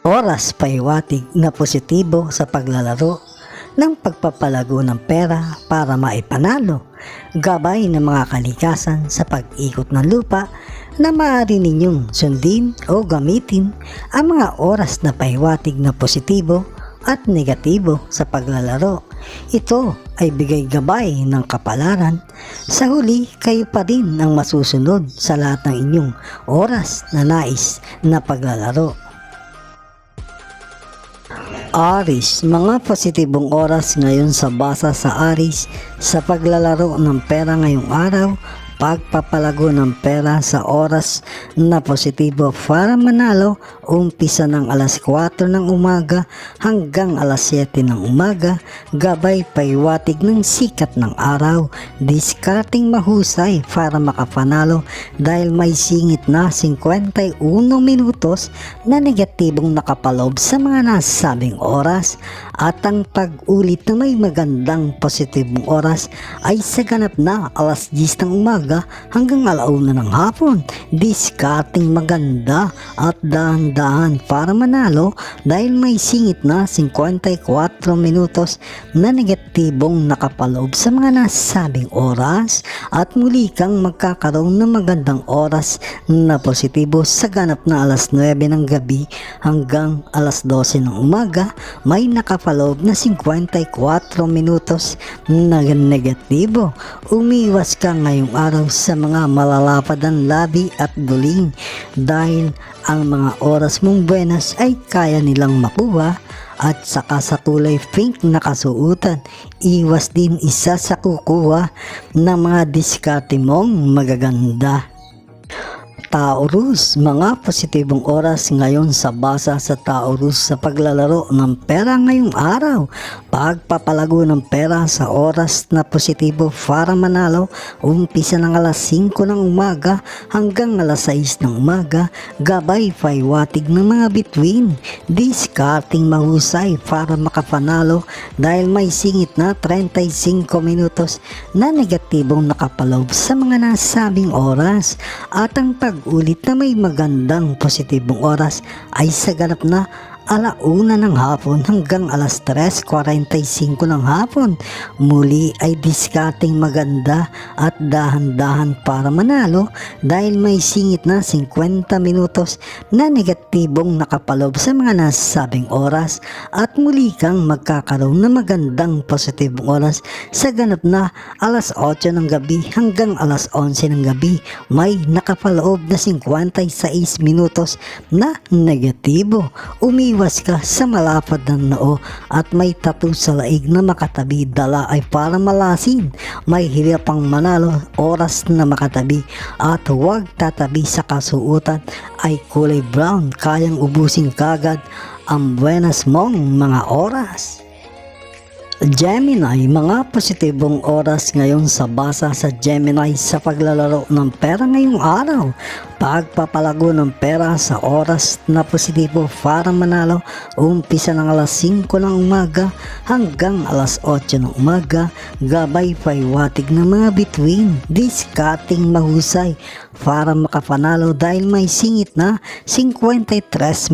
Oras paiwatig na positibo sa paglalaro ng pagpapalago ng pera para maipanalo, gabay ng mga kalikasan sa pag-ikot ng lupa na maaari ninyong sundin o gamitin ang mga oras na paiwatig na positibo at negatibo sa paglalaro. Ito ay bigay gabay ng kapalaran. Sa huli, kayo pa rin ang masusunod sa lahat ng inyong oras na nais na paglalaro. Aries, mga positibong oras ngayon sa basa sa Aries sa paglalaro ng pera ngayong araw. Pagpapalago ng pera sa oras na positibo para manalo, umpisa ng alas 4 ng umaga hanggang alas 7 ng umaga, gabay paiwatig ng sikat ng araw, diskarting mahusay para makapanalo dahil may singit na 51 minutos na negatibong nakapaloob sa mga nasabing oras, at ang pag-ulit na may magandang positibong oras ay sa ganap na alas 10 ng umaga hanggang alauna ng hapon. Diskarting maganda at dahan-dahan para manalo dahil may singit na 54 minutos na negatibong nakapaloob sa mga nasabing oras, at muli kang magkakaroon ng magandang oras na positibo sa ganap na alas 9 ng gabi hanggang alas 12 ng umaga. May nakapaloob na 54 minutos na negatibo. Umiwas ka ngayong araw sa mga malalapad ang labi at duling dahil ang mga oras mong buenas ay kaya nilang makuha, at saka sa kulay pink na kasuutan, iwas din isa sa kukuha ng mga diskarte mong magaganda. Taurus, mga positibong oras ngayon sa basa sa Taurus sa paglalaro ng pera ngayong araw. Pagpapalago ng pera sa oras na positibo para manalo, umpisa ng alas 5 ng umaga hanggang alas 6 ng umaga, gabay paiwatig ng mga bituin, diskarting mahusay para makapanalo dahil may singit na 35 minutos na negatibong nakapaloob sa mga nasabing oras, at ang pag-ulit na may magandang positibong oras ay sa ganap na alauna ng hapon hanggang alas 3:45 ng hapon. Muli ay diskarting maganda at dahan-dahan para manalo dahil may singit na 50 minutos na negatibong nakapaloob sa mga nasabing oras, at muli kang magkakaroon ng magandang positibong oras sa ganap na alas 8 ng gabi hanggang alas 11 ng gabi. May nakapaloob na 56 minutos na negatibo. Umiwas ka sa malapad ng noo at may tattoo sa laig na makatabi, dala ay para malasin. May hirapang manalo, oras na makatabi at huwag tatabi sa kasuutan ay kulay brown, kayang ubusin kagad ang buenas mong mga oras. Gemini, mga positibong oras ngayon sa basa sa Gemini sa paglalaro ng pera ngayong araw. Pagpapalago ng pera sa oras na positibo para manalo, umpisa ng alas 5 ng umaga hanggang alas 8 ng umaga, gabay paiwatig ng mga bituin, diskarting mahusay para makapanalo dahil may singit na 53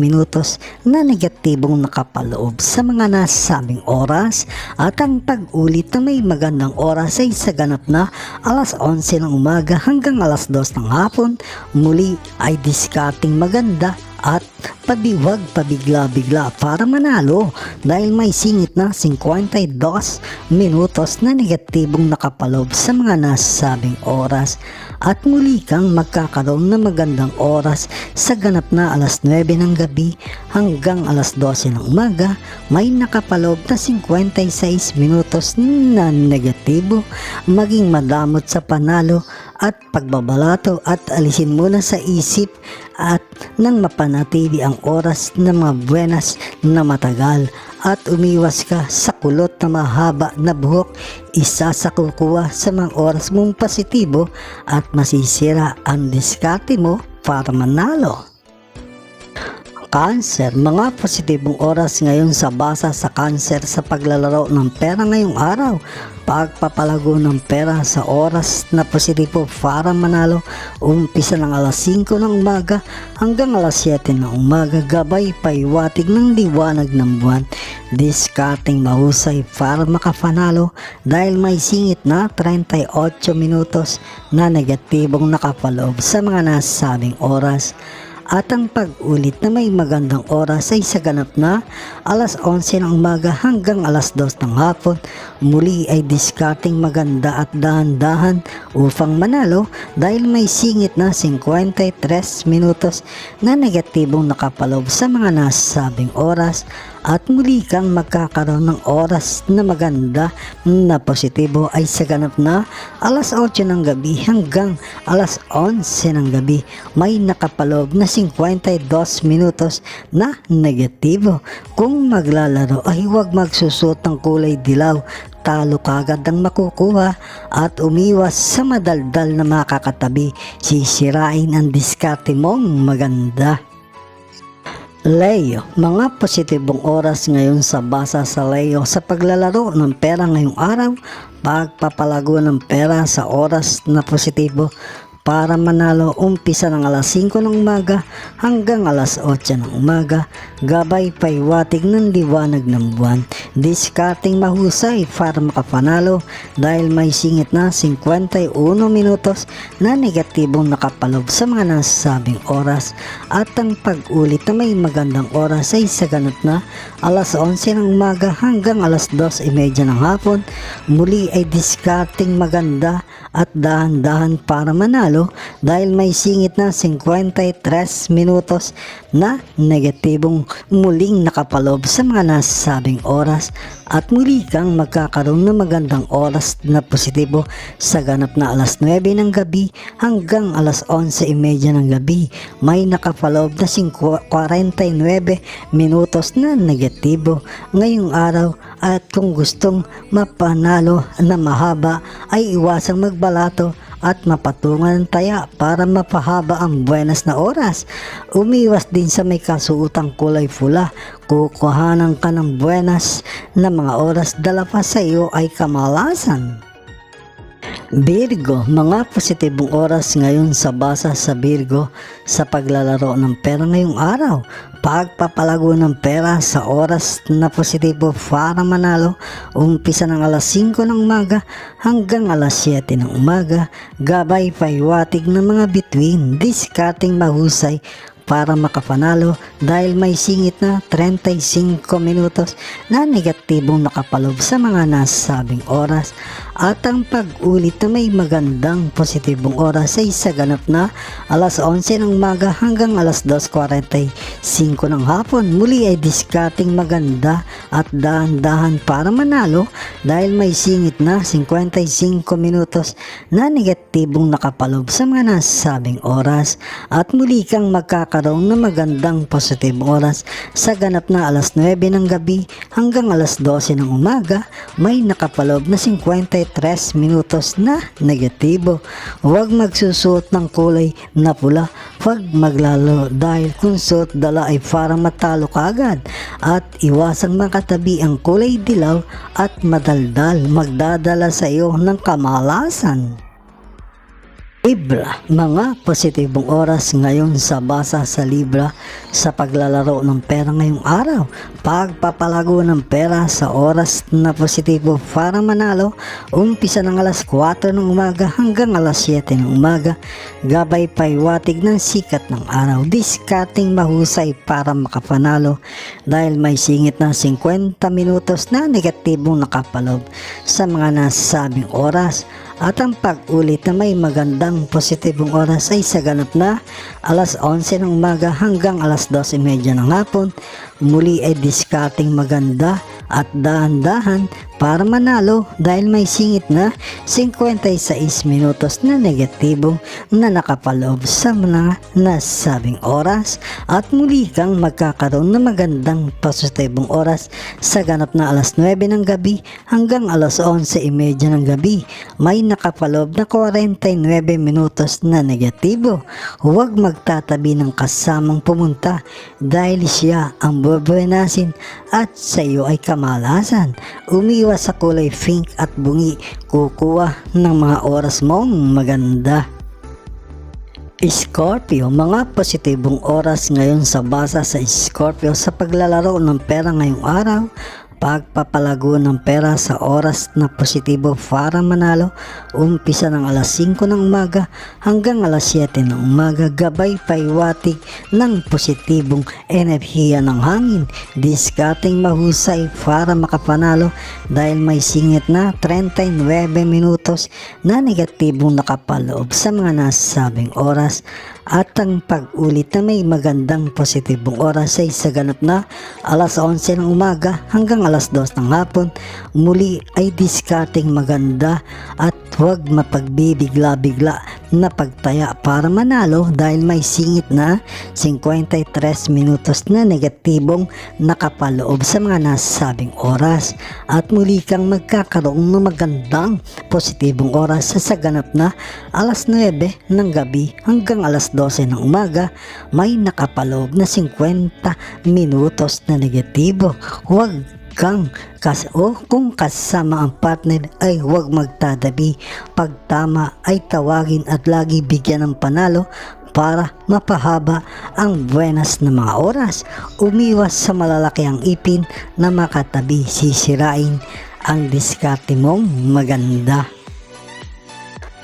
minutos na negatibong nakapaloob sa mga nasabing oras, at ang pag-ulit na may magandang oras ay sa ganap na alas 11 ng umaga hanggang alas 2 ng hapon. Muli ay diskarting maganda at padiwag pabigla-bigla para manalo dahil may singit na 52 minutos na negatibong nakapaloob sa mga nasabing oras, at muli kang magkakaroon ng magandang oras sa ganap na alas 9 ng gabi hanggang alas 12 ng umaga. May nakapaloob na 56 minutos na negatibo. Maging madamot sa panalo at pagbabalato at alisin muna sa isip at nang mapanatili ang oras ng mga buenas na matagal, at umiwas ka sa kulot na mahaba na buhok. Isa sa kukuha sa mga oras mong positibo at masisira ang diskarte mo para manalo. Cancer, mga positibong oras ngayon sa basa sa Cancer sa paglalaro ng pera ngayong araw. Pagpapalago ng pera sa oras na positibo para manalo, umpisa ng alas 5 ng umaga hanggang alas 7 ng umaga, gabay paiwatig ng liwanag ng buwan. Discarding mahusay para makapanalo dahil may singit na 38 minutos na negatibong nakapaloob sa mga nasabing oras. At ang pag-ulit na may magandang oras ay sa ganap na alas 11 ng umaga hanggang alas 2 ng hapon. Muli ay discarding maganda at dahan-dahan upang manalo dahil may singit na 53 minutos na negatibong nakapaloob sa mga nasabing oras. At muli kang magkakaroon ng oras na maganda na positibo ay sa ganap na alas 8 ng gabi hanggang alas 11 ng gabi. May nakapaloob na 52 minutos na negatibo. Kung maglalaro ay huwag magsusot ng kulay dilaw, talo kagad ang makukuha, at umiwas sa madaldal na makakatabi, sisirain ang diskarte mong maganda. Leo, mga positibong oras ngayon sa basa sa Leo sa paglalaro ng pera ngayong araw. Pagpapalago ng pera sa oras na positibo para manalo, umpisa ng alas 5 ng umaga hanggang alas 8 ng umaga, gabay paiwatig ng liwanag ng buwan. Discarding mahusay para makapanalo dahil may singit na 51 minutos na negatibong nakapalob sa mga nasabing oras. At ang pag-ulit na may magandang oras ay sa ganap na alas 11 ng umaga hanggang alas 2:30 ng hapon. Muli ay discarding maganda at dahan-dahan para manalo dahil may singit na 53 minutos na negatibong muling nakapalob sa mga nasabing oras. At muli kang magkakaroon ng magandang oras na positibo sa ganap na alas 9 ng gabi hanggang alas 11:30 ng gabi. May nakapalob na 49 minutos na negatibo ngayong araw. At kung gustong mapanalo na mahaba ay iwasang magbalato at mapatungan ng taya para mapahaba ang buenas na oras. Umiwas din sa may kasuotang kulay pula. Kukuhanan ka ng buenas na mga oras, dala pa sa iyo ay kamalasan. Virgo, mga positibong oras ngayon sa basa sa Virgo sa paglalaro ng pera ngayong araw. Pagpapalago ng pera sa oras na positibo para manalo, umpisa ng alas 5 ng umaga hanggang alas 7 ng umaga, gabay paiwatig ng mga bituin, discarding mahusay para makapanalo dahil may singit na 35 minutos na negatibong nakapalob sa mga nasabing oras. At ang pag-ulit na may magandang positibong oras ay sa ganap na alas 11 ng umaga hanggang alas 2:45 ng hapon. Muli ay discarding maganda at dahan-dahan para manalo dahil may singit na 55 minutos na negatibong nakapalob sa mga nasabing oras. At muli kang magkakaroon ng magandang positibong oras sa ganap na alas 9 ng gabi hanggang alas 12 ng umaga. May nakapalob na 53 minutos na negatibo. Huwag magsusuot ng kulay na pula pag maglalaro dahil kung suot dala ay para matalo kagad. At iwasang makatabi ang kulay dilaw at madaldal, magdadala sa iyo ng kamalasan. Libra, mga positibong oras ngayon sa basa sa Libra sa paglalaro ng pera ngayong araw. Pagpapalago ng pera sa oras na positibo para manalo, umpisa ng alas 4 ng umaga hanggang alas 7 ng umaga, gabay paiwatig ng sikat ng araw. Discarding mahusay para makapanalo dahil may singit na 50 minutos na negatibong nakapalob sa mga nasabing oras. At ang pag-ulit na may magandang positibong oras ay sa ganap na alas 11 ng umaga hanggang alas 2:30 ng hapon. Muli ay discarding maganda at dahan-dahan para manalo dahil may singit na 56 minutos na negatibong na nakapaloob sa mga nasabing oras at muli kang magkakaroon ng magandang positibong oras sa ganap na alas 9 ng gabi hanggang alas 11:30 ng gabi. May nakapaloob na 49 minutos na negatibo. Huwag magtatabi ng kasamang pumunta dahil siya ang bubuenasin at sa iyo ay kamalasan. Umiwas sa kulay pink at bungi, kukuha ng mga oras mong maganda. Scorpio, mga positibong oras ngayon sa basa sa Scorpio sa paglalaro ng pera ngayong araw. Pagpapalago ng pera sa oras na positibo para manalo, umpisa ng alas 5 ng umaga hanggang alas 7 ng umaga, gabay paiwatig ng positibong enerhiya ng hangin. Diskarteng mahusay para makapanalo dahil may singit na 39 minutos na negatibong nakapaloob sa mga nasabing oras at ang pag-ulit na may magandang positibong oras ay sa ganap na alas 11 ng umaga hanggang alas 2 ng hapon. Muli ay diskarteng maganda at huwag mapagbibigla-bigla na pagtaya para manalo dahil may singit na 53 minutos na negatibong nakapaloob sa mga nasabing oras at muli kang magkakaroon ng magandang positibong oras sa ganap na alas 9 ng gabi hanggang alas 12 ng umaga. May nakapaloob na 50 minutos na negatibo. Huwag kang kung kasama ang partner ay huwag magtatabi. Pag tama ay tawagin at lagi bigyan ng panalo para mapahaba ang buenas na mga oras. Umiwas sa malalaki ang ipin na makatabi, sisirain ang diskarte mong maganda.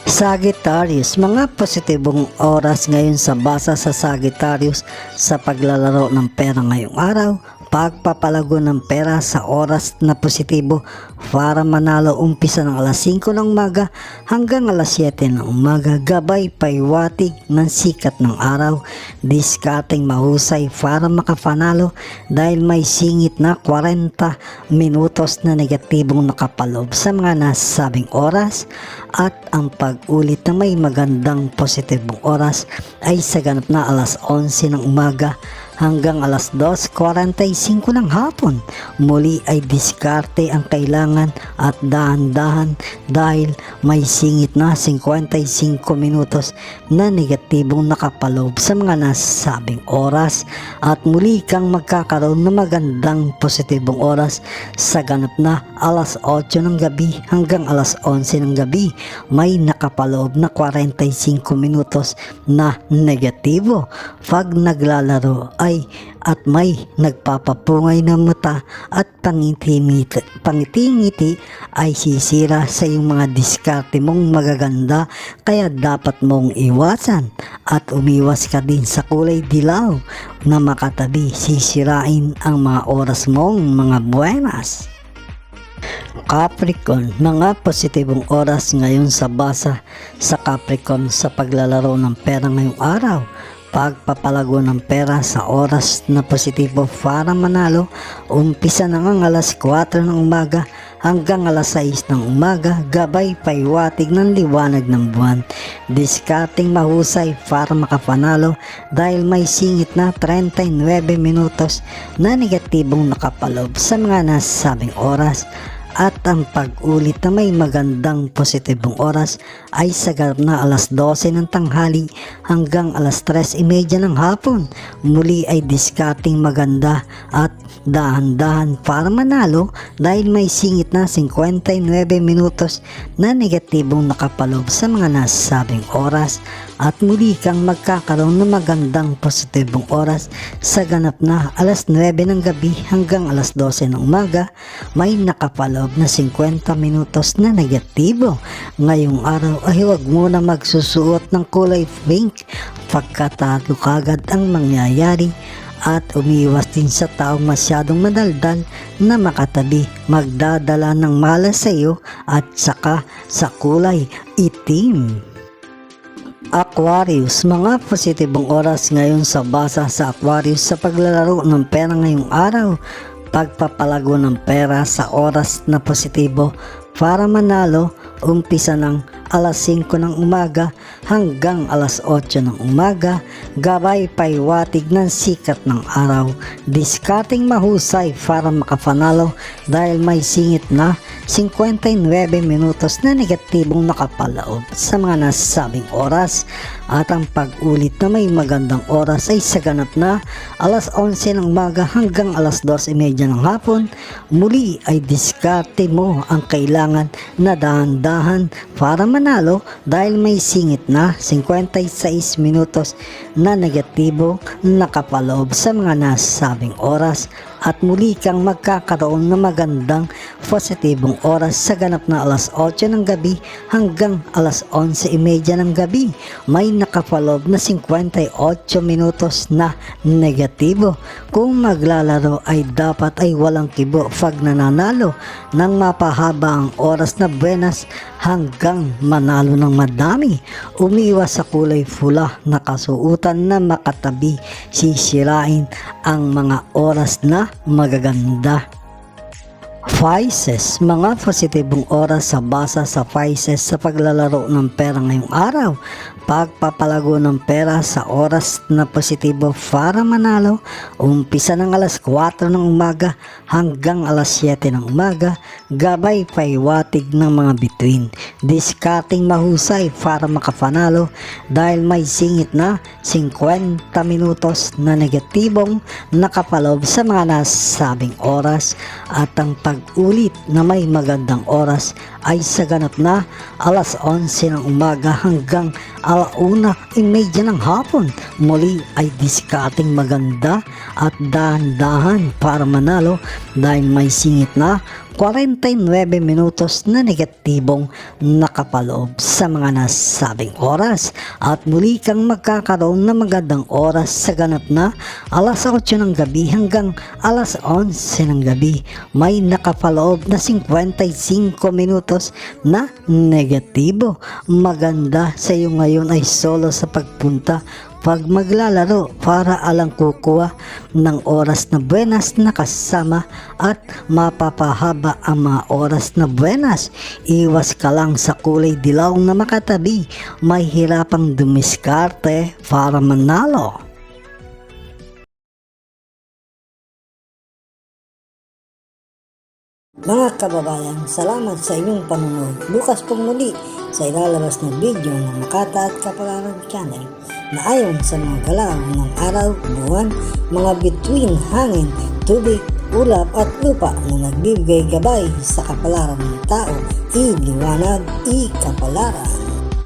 Sagittarius, mga positibong oras ngayon sa basa sa Sagittarius sa paglalaro ng pera ngayong araw. Pagpapalago ng pera sa oras na positibo para manalo, umpisa ng alas 5 ng umaga hanggang alas 7 ng umaga, gabay paiwatig ng sikat ng araw. Diskarteng mahusay para makapanalo dahil may singit na 40 minutos na negatibong nakapaloob sa mga nasabing oras at ang pag-ulit na may magandang positibong oras ay sa ganap na alas 11 ng umaga hanggang alas 2:45 ng hapon. Muli ay diskarte ang kailangan at dahan-dahan dahil may singit na 55 minutos na negatibong nakapaloob sa mga nasabing oras at muli kang magkakaroon ng magandang positibong oras sa ganap na alas 8 ng gabi hanggang alas 11 ng gabi. May nakapaloob na 45 minutos na negatibo. Pag naglalaro at may nagpapapungay ng mata at pangiti-ngiti ay sisira sa iyong mga diskarte mong magaganda, kaya dapat mong iwasan at umiwas ka din sa kulay dilaw na makatabi, sisirain ang mga oras mong mga buenas. Capricorn, mga positibong oras ngayon sa basa sa Capricorn sa paglalaro ng pera ngayong araw. Pagpapalago ng pera sa oras na positibo para manalo, umpisa na ng alas 4 ng umaga hanggang alas 6 ng umaga, gabay paiwatig ng liwanag ng buwan. Diskarteng mahusay para makapanalo dahil may singit na 39 minutos na negatibong nakapaloob sa mga nasabing oras at ang pag-ulit na may magandang positibong oras ay sa ganap na alas 12 ng tanghali hanggang alas 3:30 ng hapon. Muli ay diskarting maganda at dahan-dahan para manalo dahil may singit na 59 minutos na negatibong nakapaloob sa mga nasabing oras at muli kang magkakaroon ng magandang positibong oras sa ganap na alas 9 ng gabi hanggang alas 12 ng umaga. May nakapaloob na 50 minutos na negatibo. Ngayong araw ay huwag muna magsusuot ng kulay pink pagkatalo kagad ang mangyayari at umiwas din sa taong masyadong madaldal na makatabi, magdadala ng malas sa iyo at saka sa kulay itim. Aquarius, mga positibong oras ngayon sa basa sa Aquarius sa paglalaro ng pera ngayong araw. pagpapalago ng pera sa oras na positibo para manalo. Umpisa ng alas 5 ng umaga hanggang alas 8 ng umaga, gabay paiwatig ng sikat ng araw. Diskarting mahusay para makapanalo dahil may singit na 59 minutos na negatibong nakapalaob sa mga nasabing oras, at ang pag-ulit na may magandang oras ay sa ganap na alas 11 ng umaga hanggang alas 2:30 ng hapon. Muli ay diskarte mo ang kailangan na dahan-dahan para manalo dahil may singit na 56 minutos na negatibo nakapaloob sa mga nasabing oras, at muli kang magkakaroon ng magandang positibong oras sa ganap na alas 8 ng gabi hanggang alas 11:30 ng gabi. May nakapaloob na 58 minutos na negatibo. Kung maglalaro ay dapat ay walang kibo pag nananalo nang mapahaba ang oras na buenas hanggang manalo ng madami. Umiwas sa kulay pula na kasuutan na makatabi, sisirain ang mga oras na magaganda. Vices, mga positibong oras sa basa sa vices sa paglalaro ng pera ngayong araw. Pagpapalago ng pera sa oras na positibo para manalo. Umpisa ng alas 4 ng umaga hanggang alas 7 ng umaga, gabay paiwatig ng mga bituin. Diskarting mahusay para makapanalo dahil may singit na 50 minutos na negatibong nakapaloob sa mga nasabing oras, at ang pag-ulit na may magandang oras ay sa ganap na alas 11 ng umaga hanggang alauna-30 ng hapon. Muli ay diskarting maganda at dahan-dahan para manalo dahil may singit na 49 minutos na negatibong nakapaloob sa mga nasabing oras, at muli kang magkakaroon ng magandang oras sa ganap na alas 8 ng gabi hanggang alas 11 ng gabi. May nakapaloob na 55 minutos na negatibo. Maganda sa iyo ngayon ay solo sa pagpunta pag maglalaro para alang kukuha ng oras na buenas na kasama at mapapahaba ang mga oras na buenas. Iwas ka lang sa kulay dilaw na makatabi. May hirapang dumiskarte para manalo. Mga kababayan, salamat sa inyong panonood. Bukas pong muli sa ilalabas na video ng Makata at Kapalaran Channel na ayon sa mga galaw ng araw, buwan, mga bituin, hangin, tubig, ulap at lupa na nagbibigay gabay sa kapalaran ng tao. Iliwanag, ikapalaran.